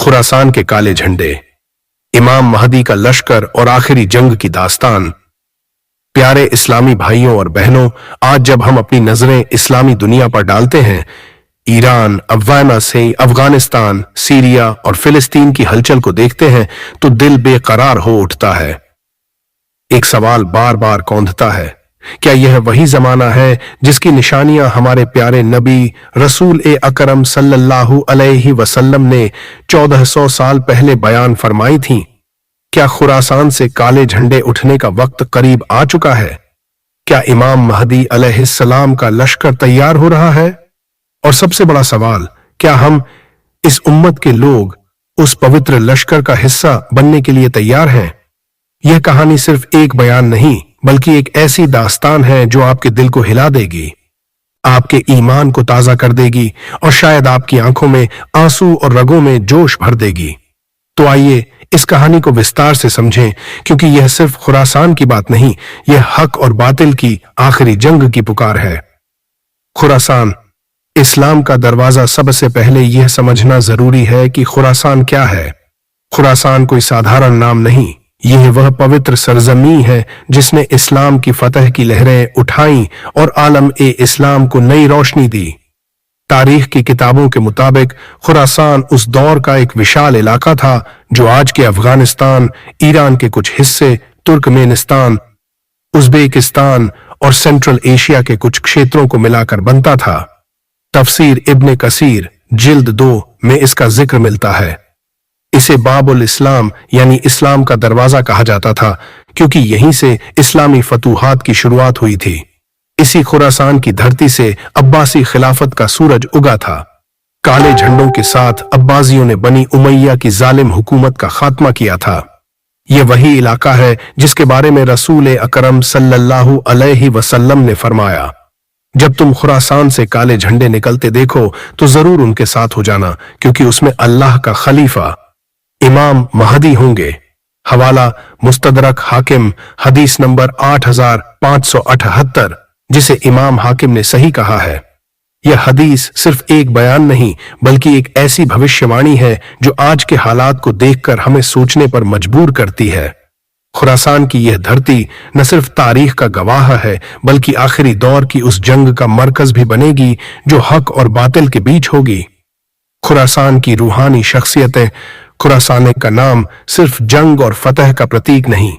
खुरासान के काले झंडे, इमाम महदी का लश्कर और आखिरी जंग की दास्तान। प्यारे इस्लामी भाइयों और बहनों, आज जब हम अपनी नजरें इस्लामी दुनिया पर डालते हैं, ईरान, अफगाना से अफगानिस्तान, सीरिया और फिलिस्तीन की हलचल को देखते हैं तो दिल बेकरार हो उठता है। एक सवाल बार बार कौंधता है, क्या यह वही जमाना है जिसकी निशानियां हमारे प्यारे नबी रसूल ए अकरम सल्लल्लाहु अलैहि वसल्लम ने 1400 साल पहले बयान फरमाई थीं? क्या खुरासान से काले झंडे उठने का वक्त करीब आ चुका है? क्या इमाम महदी अलैहिस्सलाम का लश्कर तैयार हो रहा है? और सबसे बड़ा सवाल, क्या हम इस उम्मत के लोग उस पवित्र लश्कर का हिस्सा बनने के लिए तैयार हैं? यह कहानी सिर्फ एक बयान नहीं, बल्कि एक ऐसी दास्तान है जो आपके दिल को हिला देगी, आपके ईमान को ताजा कर देगी और शायद आपकी आंखों में आंसू और रगों में जोश भर देगी। तो आइए इस कहानी को विस्तार से समझें, क्योंकि यह सिर्फ खुरासान की बात नहीं, यह हक और बातिल की आखिरी जंग की पुकार है। खुरासान, इस्लाम का दरवाजा। सबसे पहले यह समझना जरूरी है कि खुरासान क्या है। खुरासान कोई साधारण नाम नहीं, यह वह पवित्र सरजमी है जिसने इस्लाम की फतह की लहरें उठाई और आलम ए इस्लाम को नई रोशनी दी। तारीख की किताबों के मुताबिक खुरासान उस दौर का एक विशाल इलाका था जो आज के अफगानिस्तान, ईरान के कुछ हिस्से, तुर्कमेनिस्तान, उज्बेकिस्तान और सेंट्रल एशिया के कुछ क्षेत्रों को मिलाकर बनता था। तफसीर इब्ने कसीर जिल्द 2 में इसका जिक्र मिलता है। इसे बाबुल इस्लाम यानी इस्लाम का दरवाजा कहा जाता था, क्योंकि यहीं से इस्लामी फतूहात की शुरुआत हुई थी। इसी खुरासान की धरती से अब्बासी खिलाफत का सूरज उगा था। काले झंडों के साथ अब्बासियों ने बनी उमैया की जालिम हुकूमत का खात्मा किया था। यह वही इलाका है जिसके बारे में रसूल अकरम सल्लल्लाहु अलैहि वसल्लम ने फरमाया, जब तुम खुरासान से काले झंडे निकलते देखो तो जरूर उनके साथ हो जाना, क्योंकि उसमें अल्लाह का खलीफा इमाम महदी होंगे। हवाला मुस्तदरक हाकिम, हदीस नंबर 8578, जिसे इमाम हाकिम ने सही कहा है। यह हदीस सिर्फ एक बयान नहीं, बल्कि एक ऐसी भविष्यवाणी है जो आज के हालात को देखकर हमें सोचने पर मजबूर करती है। खुरासान की यह धरती न सिर्फ तारीख का गवाह है, बल्कि आखिरी दौर की उस जंग का मरकज भी बनेगी जो हक और बातिल के बीच होगी। खुरासान की रूहानी शख्सियतें। खुरासान का नाम सिर्फ जंग और फतह का प्रतीक नहीं,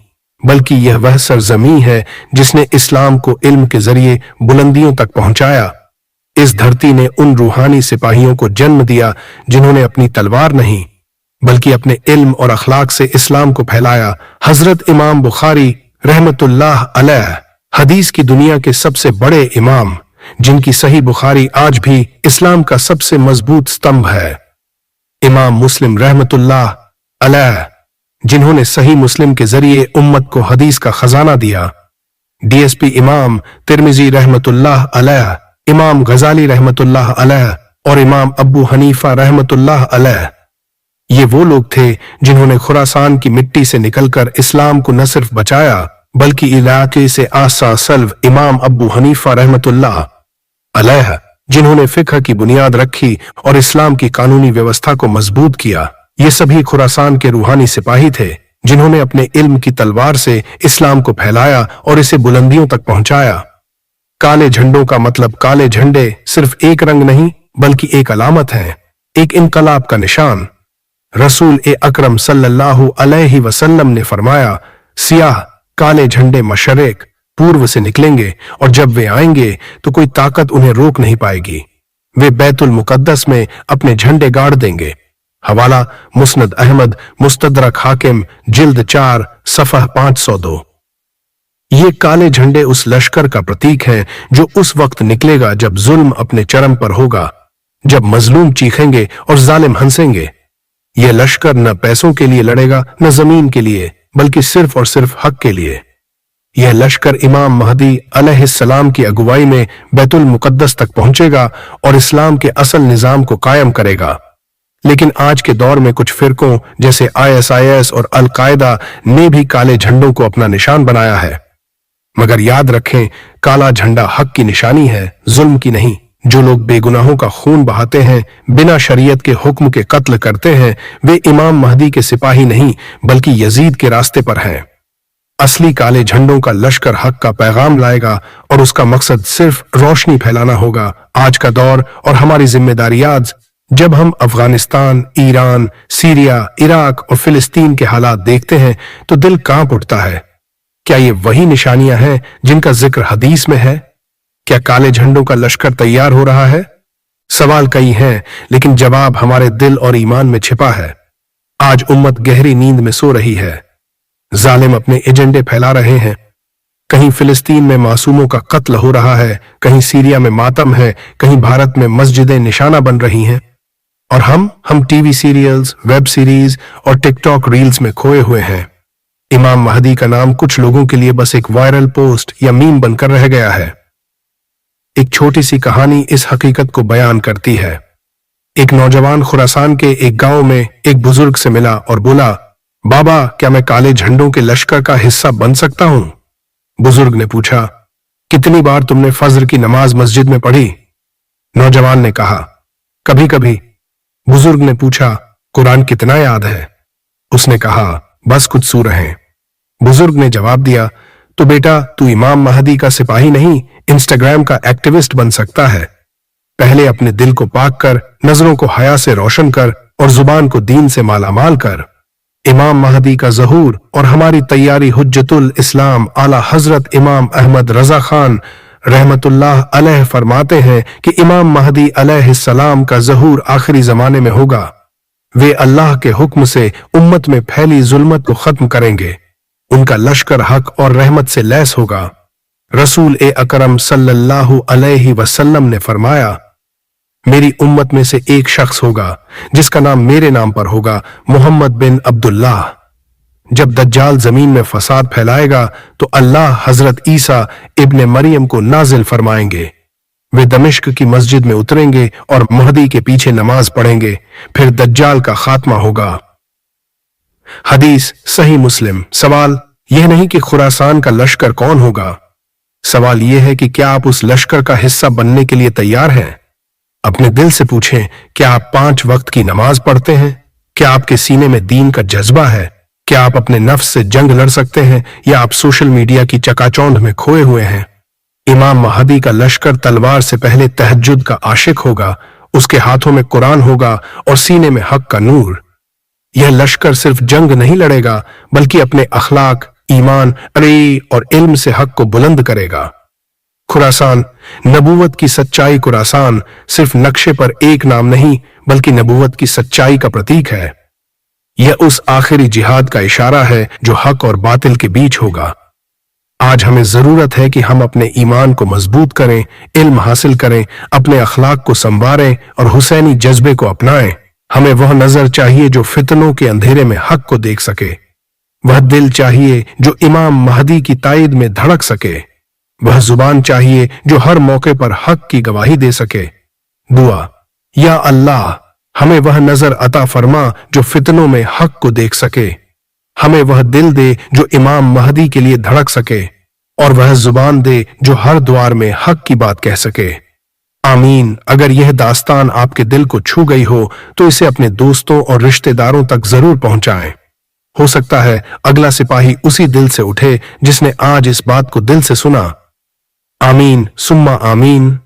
बल्कि यह वह सरजमी है जिसने इस्लाम को इल्म के जरिए बुलंदियों तक पहुंचाया। इस धरती ने उन रूहानी सिपाहियों को जन्म दिया जिन्होंने अपनी तलवार नहीं, बल्कि अपने इल्म और अखलाक से इस्लाम को फैलाया। हजरत इमाम बुखारी रहमतुल्लाह अलैह, हदीस की दुनिया के सबसे बड़े इमाम, जिनकी सही बुखारी आज भी इस्लाम का सबसे मजबूत स्तंभ है। इमाम मुस्लिम रहमतुल्लाह अलैह, जिन्होंने सही मुस्लिम के जरिए उम्मत को हदीस का खजाना दिया। डीएसपी इमाम तिरमिजी रहमतुल्लाह अलैह, इमाम गजाली रहमतुल्लाह अलैह और इमाम अबू हनीफा रहमतुल्लाह अलैह। ये वो लोग थे जिन्होंने खुरासान की मिट्टी से निकलकर इस्लाम को न सिर्फ बचाया, बल्कि इलाके से आसा सल्व इमाम अबू हनीफा रहमतुल्लाह अलैह, जिन्होंने फिक्र की बुनियाद रखी और इस्लाम की कानूनी व्यवस्था को मजबूत किया। ये सभी खुरासान के रूहानी सिपाही थे जिन्होंने अपने इल्म की तलवार से इस्लाम को फैलाया और इसे बुलंदियों तक पहुंचाया। काले झंडों का मतलब, काले झंडे सिर्फ एक रंग नहीं, बल्कि एक अलामत है, एक इनकलाब का निशान। रसूल ए अकरम सल्लल्लाहु अलैहि वसल्लम ने फरमाया, सियाह काले झंडे मशरिक पूर्व से निकलेंगे और जब वे आएंगे तो कोई ताकत उन्हें रोक नहीं पाएगी। वे बैतुल मुकद्दस में अपने झंडे गाड़ देंगे। हवाला मुस्नद अहमद, मुस्तदरक हाकिम, जिल्द 4, सफह 502। ये काले झंडे उस लश्कर का प्रतीक हैं जो उस वक्त निकलेगा जब जुल्म अपने चरम पर होगा, जब मजलूम चीखेंगे और जालिम हंसेंगे। यह लश्कर न पैसों के लिए लड़ेगा, न जमीन के लिए, बल्कि सिर्फ और सिर्फ हक के लिए। यह लश्कर इमाम महदी अलैहिस्सलाम की अगुवाई में बैतुल मुकद्दस तक पहुंचेगा और इस्लाम के असल निजाम को कायम करेगा। लेकिन आज के दौर में कुछ फिरकों जैसे ISIS और अल कायदा ने भी काले झंडों को अपना निशान बनाया है। मगर याद रखें, काला झंडा हक की निशानी है, जुल्म की नहीं। जो लोग बेगुनाहों का खून बहाते हैं, बिना शरीयत के हुक्म के कत्ल करते हैं, वे इमाम महदी के सिपाही नहीं बल्कि यजीद के रास्ते पर हैं। असली काले झंडों का लश्कर हक का पैगाम लाएगा और उसका मकसद सिर्फ रोशनी फैलाना होगा। आज का दौर और हमारी जिम्मेदारी आज, जब हम अफगानिस्तान, ईरान, सीरिया, इराक और फिलिस्तीन के हालात देखते हैं तो दिल कांप उठता है। क्या ये वही निशानियां हैं जिनका जिक्र हदीस में है? क्या काले झंडों का लश्कर तैयार हो रहा है? सवाल कई हैं, लेकिन जवाब हमारे दिल और ईमान में छिपा है। आज उम्मत गहरी नींद में सो रही है। जालिम अपने एजेंडे फैला रहे हैं। कहीं फिलिस्तीन में मासूमों का कत्ल हो रहा है, कहीं सीरिया में मातम है, कहीं भारत में मस्जिदें निशाना बन रही हैं। और हम टीवी सीरियल्स, वेब सीरीज और टिकटॉक रील्स में खोए हुए हैं। इमाम महदी का नाम कुछ लोगों के लिए बस एक वायरल पोस्ट या मीम बनकर रह गया है। एक छोटी सी कहानी इस हकीकत को बयान करती है। एक नौजवान खुरासान के एक गांव में एक बुजुर्ग से मिला और बोला, बाबा, क्या मैं काले झंडों के लश्कर का हिस्सा बन सकता हूं? बुजुर्ग ने पूछा, कितनी बार तुमने फज्र की नमाज मस्जिद में पढ़ी? नौजवान ने कहा, कभी कभी। बुजुर्ग ने पूछा, कुरान कितना याद है? उसने कहा, बस कुछ सूरहें। बुजुर्ग ने जवाब दिया, तो बेटा, तू इमाम महदी का सिपाही नहीं, इंस्टाग्राम का एक्टिविस्ट बन सकता है। पहले अपने दिल को पाक कर, नजरों को हया से रोशन कर और जुबान को दीन से मालामाल कर। इमाम महदी का ज़हूर और हमारी तैयारी। हुज्जतुल इस्लाम आला हजरत इमाम अहमद रजा खान रहमतुल्लाह अलैह फरमाते हैं कि इमाम महदी अलैहिस्सलाम का ज़हूर आखिरी जमाने में होगा। वे अल्लाह के हुक्म से उम्मत में फैली जुल्मत को खत्म करेंगे। उनका लश्कर हक और रहमत से लैस होगा। रसूल ए अकरम सल्लल्लाहु अलैहि वसल्लम ने फरमाया, मेरी उम्मत में से एक शख्स होगा जिसका नाम मेरे नाम पर होगा, मोहम्मद बिन अब्दुल्लाह। जब दज्जाल जमीन में फसाद फैलाएगा तो अल्लाह हजरत ईसा इब्ने मरियम को नाजिल फरमाएंगे। वे दमिश्क की मस्जिद में उतरेंगे और महदी के पीछे नमाज पढ़ेंगे। फिर दज्जाल का खात्मा होगा। हदीस सही मुस्लिम। सवाल यह नहीं कि खुरासान का लश्कर कौन होगा, सवाल यह है कि क्या आप उस लश्कर का हिस्सा बनने के लिए तैयार हैं? अपने दिल से पूछें, क्या आप 5 वक्त की नमाज पढ़ते हैं? क्या आपके सीने में दीन का जज्बा है? क्या आप अपने नफ्स से जंग लड़ सकते हैं या आप सोशल मीडिया की चकाचौंध में खोए हुए हैं? इमाम महदी का लश्कर तलवार से पहले तहज्जुद का आशिक होगा। उसके हाथों में कुरान होगा और सीने में हक का नूर। यह लश्कर सिर्फ जंग नहीं लड़ेगा बल्कि अपने अखलाक, ईमान, और इल्म से हक को बुलंद करेगा। खुरासान, नबूवत की सच्चाई। खुरासान सिर्फ नक्शे पर एक नाम नहीं बल्कि नबूवत की सच्चाई का प्रतीक है। यह उस आखिरी जिहाद का इशारा है जो हक और बातिल के बीच होगा। आज हमें जरूरत है कि हम अपने ईमान को मजबूत करें, इल्म हासिल करें, अपने अखलाक को संवारें और हुसैनी जज्बे को अपनाएं। हमें वह नजर चाहिए जो फितनों के अंधेरे में हक को देख सके। वह दिल चाहिए जो इमाम महदी की ताईद में धड़क सके। वह जुबान चाहिए जो हर मौके पर हक की गवाही दे सके। दुआ, या अल्लाह, हमें वह नजर अता फरमा जो फितनों में हक को देख सके। हमें वह दिल दे जो इमाम महदी के लिए धड़क सके और वह जुबान दे जो हर द्वार में हक की बात कह सके। आमीन। अगर यह दास्तान आपके दिल को छू गई हो तो इसे अपने दोस्तों और रिश्तेदारों तक जरूर पहुंचाएं। हो सकता है अगला सिपाही उसी दिल से उठे जिसने आज इस बात को दिल से सुना। आमीन सुम्मा आमीन।